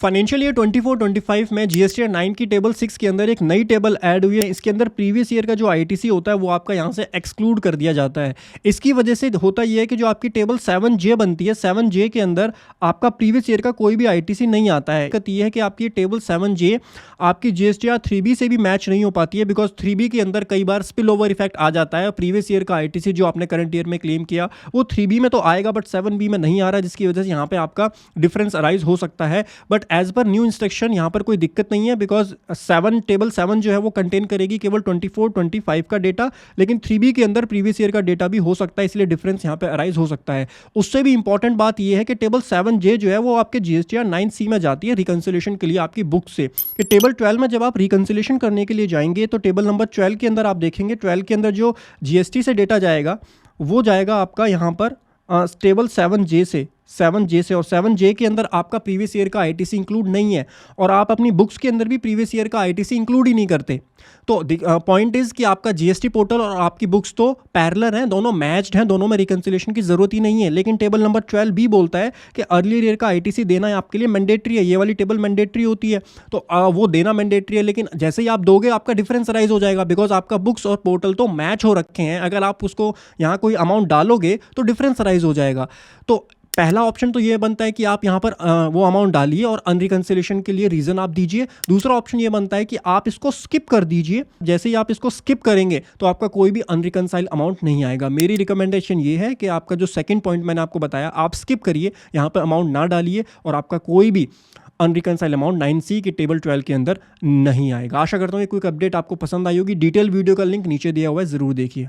Financial year 24-25 में GST 9 की table 6 के अंदर एक नई टेबल ऐड हुई है। इसके अंदर प्रीवियस ईयर का जो आईटीसी होता है वो आपका यहाँ से एक्सक्लूड कर दिया जाता है। इसकी वजह से होता ये है कि जो आपकी टेबल 7J बनती है, 7J के अंदर आपका प्रीवियस ईयर का कोई भी आईटीसी नहीं आता है। दिक्कत ये है कि आपकी टेबल 7J आपकी जीएसटीआर 3B से भी मैच नहीं हो पाती है, बिकॉज 3B के अंदर कई बार स्पिल ओवर इफेक्ट आ जाता है। प्रीवियस ईयर का आईटीसी जो आपने करंट ईयर में क्लेम किया वो 3B में तो आएगा बट 7B में नहीं आ रहा, जिसकी वजह से यहाँ पे आपका डिफरेंस अराइज हो सकता है। But as per new instruction यहाँ पर कोई दिक्कत नहीं है, बिकॉज टेबल 7 जो है वो कंटेन करेगी केवल 24-25 का डेटा, लेकिन 3B के अंदर प्रीवियस ईयर का डेटा भी हो सकता है, इसलिए डिफरेंस यहाँ पे अराइज हो सकता है। उससे भी इंपॉर्टेंट बात यह है कि टेबल 7J जो है वो आपके जीएसटीआर 9C में जाती है रिकंसिलिएशन के लिए आपकी बुक से। कि टेबल 12 में जब आप रिकंसिलिएशन करने के लिए जाएंगे तो टेबल नंबर 12 के अंदर आप देखेंगे 12 के अंदर जो जीएसटी से डेटा जाएगा वो जाएगा आपका यहाँ पर टेबल 7J से और 7J के अंदर आपका प्रीवियस ईयर का आईटीसी इंक्लूड नहीं है, और आप अपनी बुक्स के अंदर भी प्रीवियस ईयर का आईटीसी इंक्लूड ही नहीं करते। तो पॉइंट इज कि आपका जीएसटी पोर्टल और आपकी बुक्स तो पैरेलल हैं, दोनों मैच्ड हैं, दोनों में रिकंसिलिएशन की जरूरत ही नहीं है। लेकिन टेबल नंबर 12B बोलता है कि अर्लियर ईयर का आईटीसी देना आपके लिए मैंडेटरी है। ये वाली टेबल मैंडेटरी होती है, तो वो देना मैंडेटरी है, लेकिन जैसे ही आप दोगे आपका डिफरेंस राइज हो जाएगा, बिकॉज आपका बुक्स और पोर्टल तो मैच हो रखे हैं। अगर आप उसको यहाँ कोई अमाउंट डालोगे तो डिफरेंस राइज हो जाएगा। तो पहला ऑप्शन तो ये बनता है कि आप यहाँ पर वो अमाउंट डालिए और अनरिकंसिलिएशन के लिए रीज़न आप दीजिए। दूसरा ऑप्शन ये बनता है कि आप इसको स्किप कर दीजिए। जैसे ही आप इसको स्किप करेंगे तो आपका कोई भी अनरिकंसाइल अमाउंट नहीं आएगा। मेरी रिकमेंडेशन ये है कि आपका जो सेकंड पॉइंट मैंने आपको बताया आप स्किप करिए, यहाँ पर अमाउंट ना डालिए और आपका कोई भी अनरिकंसाइल अमाउंट 9C की टेबल 12 के अंदर नहीं आएगा। आशा करता हूँ ये क्विक अपडेट आपको पसंद आई होगी। डिटेल वीडियो का लिंक नीचे दिया हुआ है, ज़रूर देखिए।